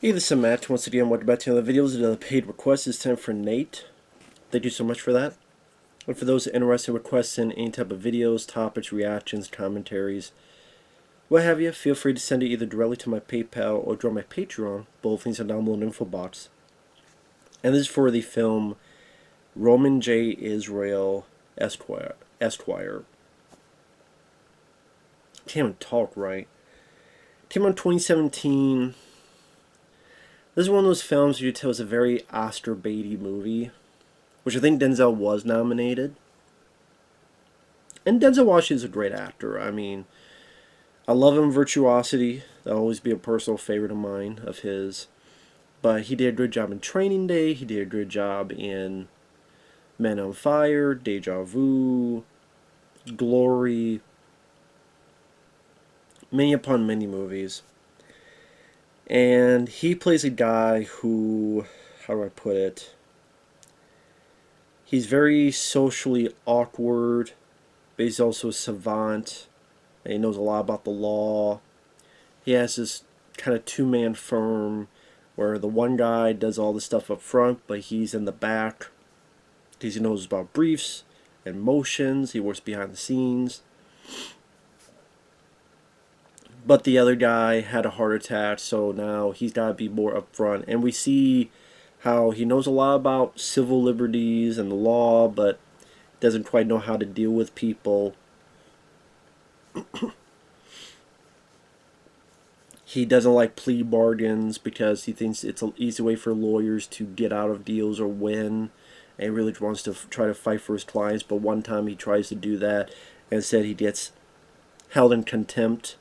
Hey, this is Matt. Once again, welcome back to another video. Another paid request. It's time for Nate. Thank you so much for that. And for those interested in requesting any type of videos, topics, reactions, commentaries, what have you, feel free to send it either directly to my PayPal or join my Patreon. Both links are down below in the info box. And this is for the film Roman J. Israel Esquire. Can't even talk right. Came out in 2017. This is one of those films you tell is a very Oscar baity movie, which I think Denzel was nominated. And Denzel Washington's a great actor. I mean, I love him in Virtuosity. That'll always be a personal favorite of mine, of his. But he did a good job in Training Day. He did a good job in Men on Fire, Deja Vu, Glory, many upon many movies. And he plays a guy who, how do I put it? He's very socially awkward, but he's also a savant. And he knows a lot about the law. He has this kind of two-man firm where the one guy does all the stuff up front, but he's in the back. He knows about briefs and motions. He works behind the scenes. But the other guy had a heart attack, so now he's got to be more upfront. And we see how he knows a lot about civil liberties and the law, but doesn't quite know how to deal with people. He doesn't like plea bargains because he thinks it's an easy way for lawyers to get out of deals or win. And he really wants to try to fight for his clients, but one time he tries to do that, and instead he gets held in contempt.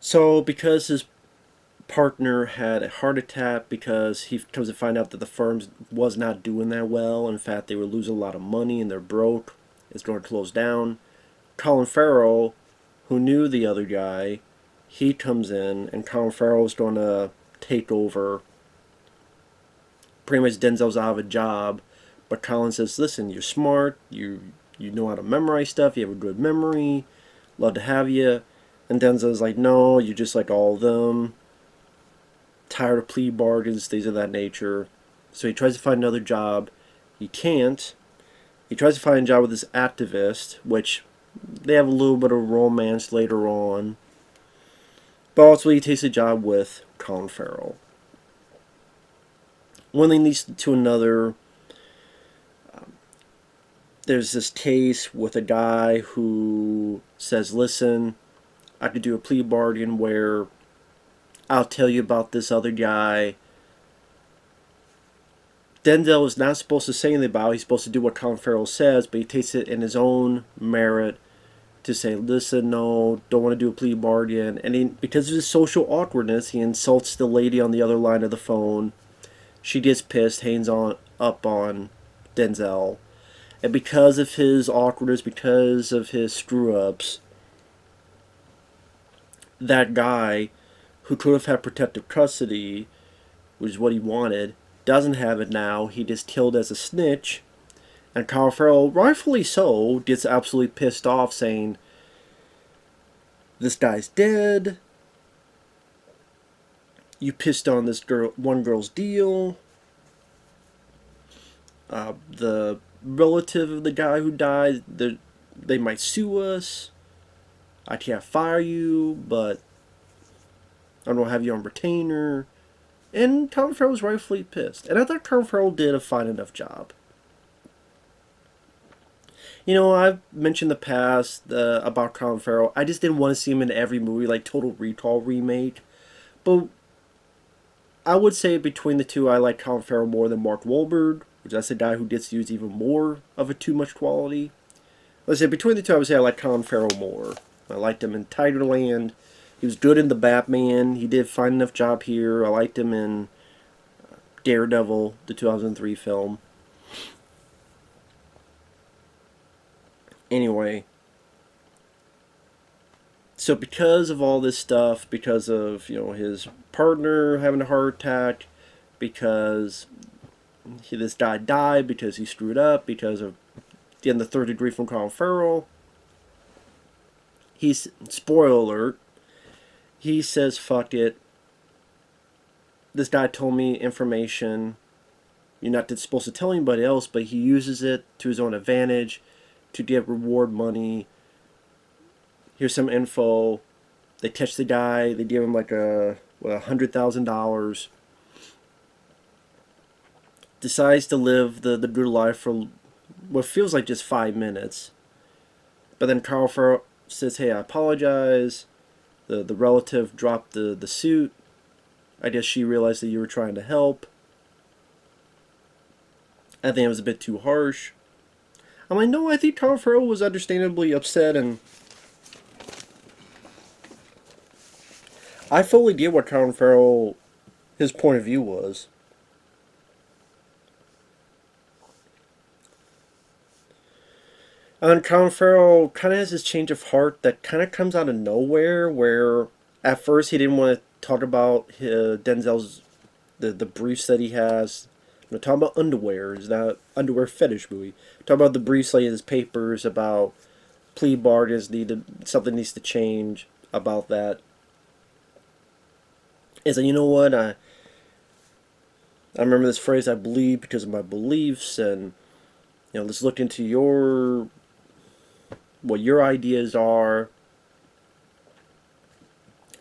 So, because his partner had a heart attack, because he comes to find out that the firm was not doing that well, in fact, they were losing a lot of money and they're broke, it's going to close down. Colin Farrell, who knew the other guy, he comes in, and Colin Farrell is going to take over. Pretty much Denzel's out of a job, but Colin says, listen, you're smart, you know how to memorize stuff, you have a good memory, love to have you. And Denzel's like, no, you're just like all of them. Tired of plea bargains, things of that nature. So he tries to find another job. He can't. He tries to find a job with this activist, which they have a little bit of romance later on. But ultimately he takes a job with Colin Farrell. One thing leads to another. There's this case with a guy who says, listen, I could do a plea bargain where I'll tell you about this other guy. Denzel is not supposed to say anything about it. He's supposed to do what Colin Farrell says, but he takes it in his own merit to say, listen, no, don't want to do a plea bargain. And because of his social awkwardness, he insults the lady on the other line of the phone. She gets pissed, hangs up on Denzel. And because of his awkwardness, because of his screw-ups, that guy who could have had protective custody, which is what he wanted, doesn't have it now. He gets killed as a snitch. And Colin Farrell, rightfully so, gets absolutely pissed off saying, this guy's dead. You pissed on this one girl's deal. The relative of the guy who died, they might sue us. I can't fire you, but I don't have you on retainer. And Colin Farrell was rightfully pissed. And I thought Colin Farrell did a fine enough job. You know, I've mentioned in the past about Colin Farrell. I just didn't want to see him in every movie, like Total Recall remake. But I would say between the two, I like Colin Farrell more than Mark Wahlberg, which that's a guy who gets used even more of a too much quality. Let's say between the two, I would say I like Colin Farrell more. I liked him in Tigerland. He was good in The Batman. He did a fine enough job here. I liked him in Daredevil, the 2003 film. Anyway, so because of all this stuff, because of, you know, his partner having a heart attack, because this guy died, because he screwed up, because of getting the third degree from Colin Farrell, he's, spoiler alert, he says, fuck it. This guy told me information. You're not supposed to tell anybody else, but he uses it to his own advantage to get reward money. Here's some info. They catch the guy. They give him like $100,000. Decides to live the good life for what feels like just 5 minutes. But then Carl Farrell says, hey, I apologize. The relative dropped the suit. I guess she realized that you were trying to help. I think it was a bit too harsh. I'm like, no, I think Colin Farrell was understandably upset, and I fully get what Colin Farrell, his point of view was. And Colin Farrell kind of has this change of heart that kind of comes out of nowhere, where at first he didn't want to talk about Denzel's, the briefs that he has. I'm talking about underwear. Is that underwear fetish movie? Talk about the briefs, like his papers about plea bargains. Something needs to change about that. Is that, you know what, I remember this phrase, I believe because of my beliefs, and let's look into what your ideas are.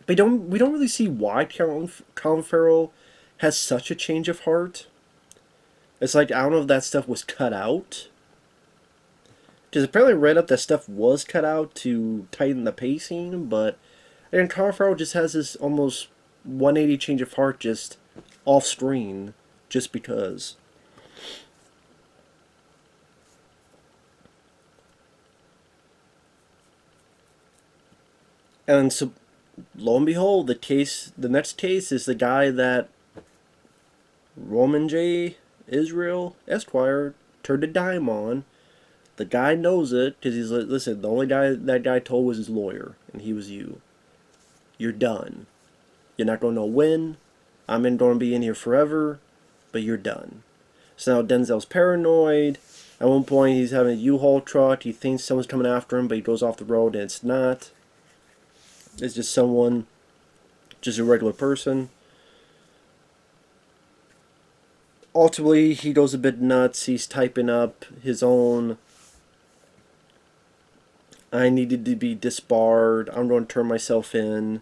But we don't really see why Colin Farrell has such a change of heart. It's like, I don't know if that stuff was cut out. Because apparently I read up that stuff was cut out to tighten the pacing, but Colin Farrell just has this almost 180 change of heart just off screen, just because. And so, lo and behold, the next case is the guy that Roman J. Israel Esquire turned a dime on. The guy knows it because he's like, listen, the only guy that guy told was his lawyer, and he was you. You're done. You're not going to know when. I'm going to be in here forever, but you're done. So now Denzel's paranoid. At one point, he's having a U-Haul truck. He thinks someone's coming after him, but he goes off the road, and it's not. It's just someone, just a regular person. Ultimately, he goes a bit nuts. He's typing up his own, I needed to be disbarred. I'm going to turn myself in.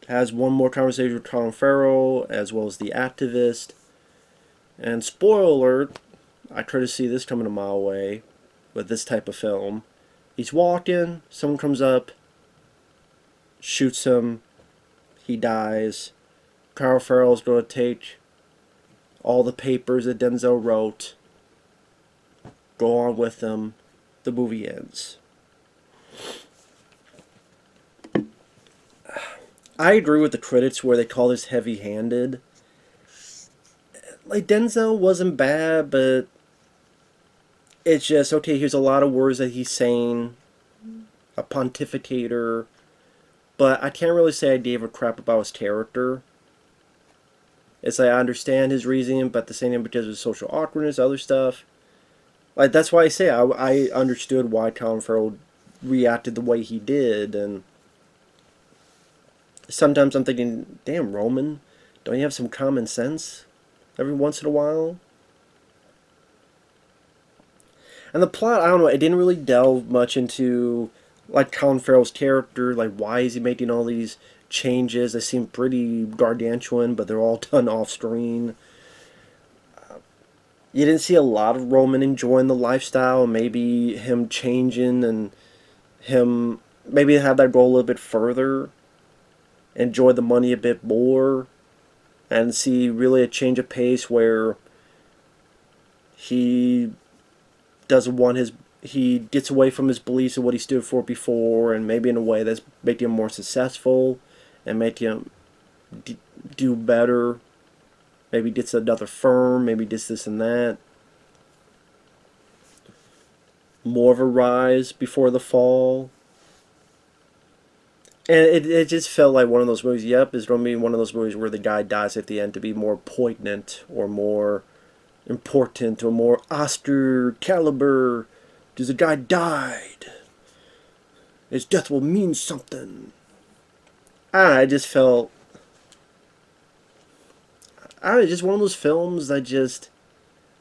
Has one more conversation with Colin Farrell, as well as the activist. And spoiler alert, I try to see this coming a mile away with this type of film. He's walking, someone comes up, shoots him, he dies. Colin Farrell's going to take all the papers that Denzel wrote, go on with them. The movie ends. I agree with the critics where they call this heavy-handed. Like, Denzel wasn't bad, but it's just, okay, here's a lot of words that he's saying, a pontificator, but I can't really say I gave a crap about his character. It's like, I understand his reasoning, but at the same time, because of social awkwardness, other stuff, like, that's why I say I understood why Colin Farrell reacted the way he did, and sometimes I'm thinking, damn, Roman, don't you have some common sense every once in a while? And the plot, I don't know, it didn't really delve much into, like, Colin Farrell's character, like, why is he making all these changes? They seem pretty gargantuan, but they're all done off-screen. You didn't see a lot of Roman enjoying the lifestyle, maybe him changing and him, maybe have that go a little bit further. Enjoy the money a bit more, and see really a change of pace where he doesn't want he gets away from his beliefs and what he stood for before, and maybe in a way that's making him more successful and make him do better. Maybe gets another firm, maybe gets this and that. More of a rise before the fall. And it just felt like one of those movies, yep, it's going to be one of those movies where the guy dies at the end to be more poignant or more important or more Oscar caliber. Because the guy died. His death will mean something. I just felt, just one of those films that just,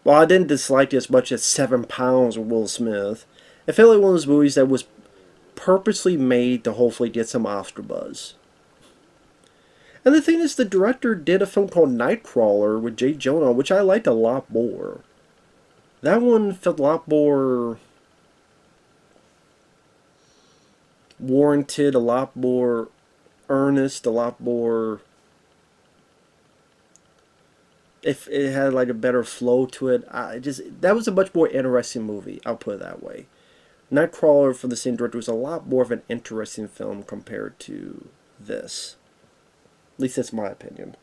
well, I didn't dislike it as much as 7 Pounds with Will Smith. It felt like one of those movies that was purposely made to hopefully get some Oscar buzz. And the thing is, the director did a film called Nightcrawler with Jay Jonah, which I liked a lot more. That one felt a lot more warranted, a lot more earnest, a lot more. If it had like a better flow to it, that was a much more interesting movie. I'll put it that way. Nightcrawler for the same director was a lot more of an interesting film compared to this. At least that's my opinion.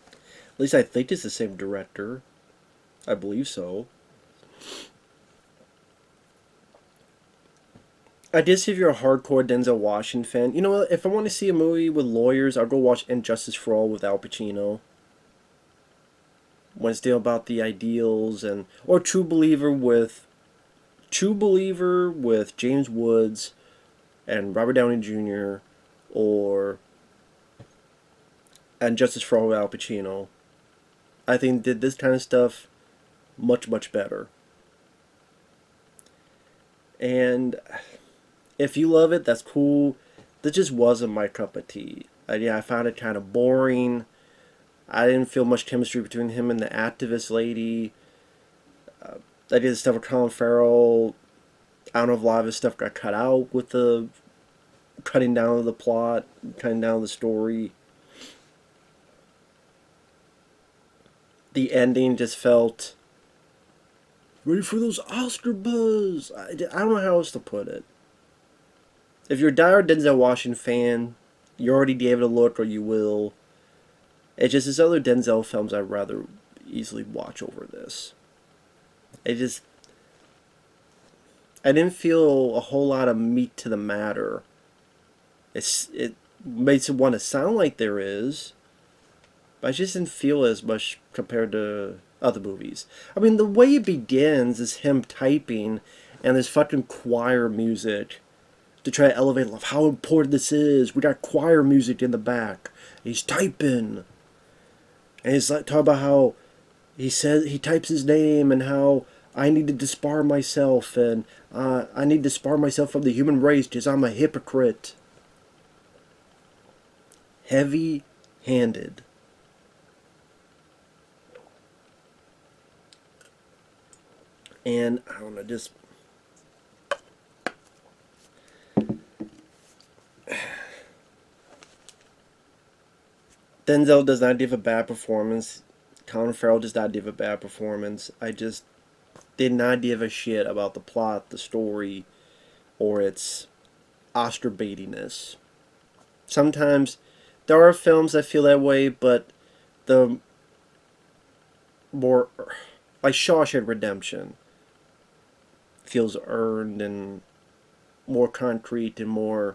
At least I think it's the same director. I believe so. I guess if you're a hardcore Denzel Washington fan, you know what? If I want to see a movie with lawyers, I'll go watch Injustice for All with Al Pacino. When it's still about the ideals and or True Believer with James Woods and Robert Downey Jr. or Injustice for All with Al Pacino. I think did this kind of stuff much better. And if you love it, that's cool. That just wasn't my cup of tea. Yeah, I found it kind of boring. I didn't feel much chemistry between him and the activist lady. I did stuff with Colin Farrell. I don't know if a lot of his stuff got cut out with the cutting down of the plot, cutting down the story. The ending just felt ready for those Oscar buzz. I don't know how else to put it. If you're a diehard Denzel Washington fan, you already gave it a look or you will. It's just his other Denzel films I'd rather easily watch over this. I didn't feel a whole lot of meat to the matter. It makes it want to sound like there is, but I just didn't feel as much compared to other movies. I mean, the way it begins is him typing and there's fucking choir music to try to elevate how important this is. We got choir music in the back. He's typing. And he's like talking about how he says he types his name and how I need to disbar myself and I need to disbar myself from the human race because I'm a hypocrite. Heavy-handed. And I don't know, just Denzel does not give a bad performance. Colin Farrell does not give a bad performance. I just did not give a shit about the plot, the story, or its Oscar baitiness. Sometimes there are films that feel that way, but the more like Shawshank Redemption feels earned and more concrete and more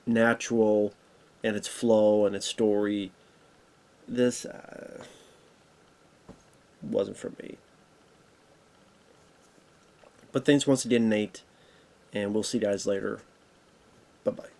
natural in its flow and its story. This wasn't for me. But thanks once again, Nate, and we'll see you guys later. Bye-bye.